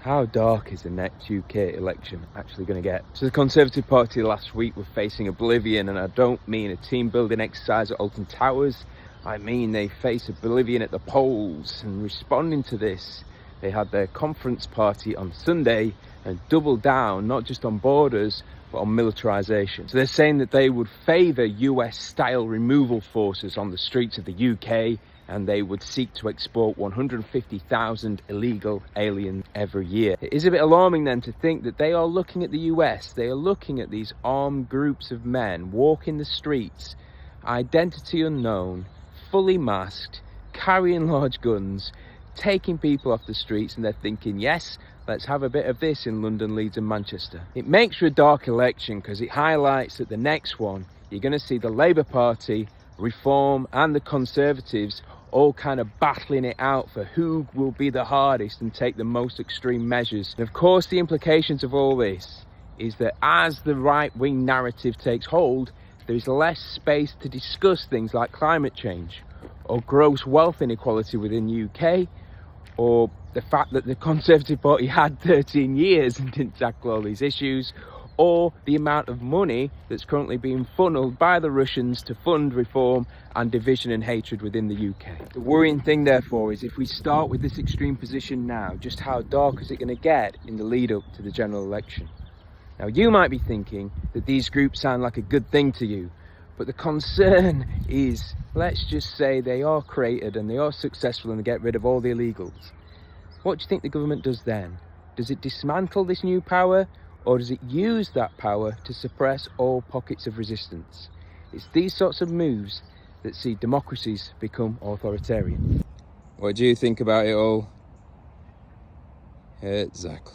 How dark is the next UK election actually going to get? So the Conservative Party last week were facing oblivion, and I don't mean a team building exercise at Alton Towers. I mean they face oblivion at the polls, and responding to this, they had their conference party on Sunday and doubled down not just on borders but on militarisation. So they're saying that they would favour US-style removal forces on the streets of the UK, and they would seek to export 150,000 illegal aliens every year. It is a bit alarming then to think that they are looking at the US, they are looking at these armed groups of men walking the streets, identity unknown, fully masked, carrying large guns, taking people off the streets, and they're thinking, yes, let's have a bit of this in London, Leeds and Manchester. It makes for a dark election because it highlights that the next one, you're going to see the Labour Party, Reform and the Conservatives all kind of battling it out for who will be the hardest and take the most extreme measures. And of course, the implications of all this is that as the right-wing narrative takes hold, there is less space to discuss things like climate change or gross wealth inequality within the UK, or the fact that the Conservative Party had 13 years and didn't tackle all these issues, or the amount of money that's currently being funneled by the Russians to fund reform and division and hatred within the UK. The worrying thing, therefore, is if we start with this extreme position now, just how dark is it going to get in the lead up to the general election? Now, you might be thinking that these groups sound like a good thing to you, but the concern is, let's just say they are created and they are successful and they get rid of all the illegals. What do you think the government does then? Does it dismantle this new power, or does it use that power to suppress all pockets of resistance? It's these sorts of moves that see democracies become authoritarian. What do you think about it all? Exactly.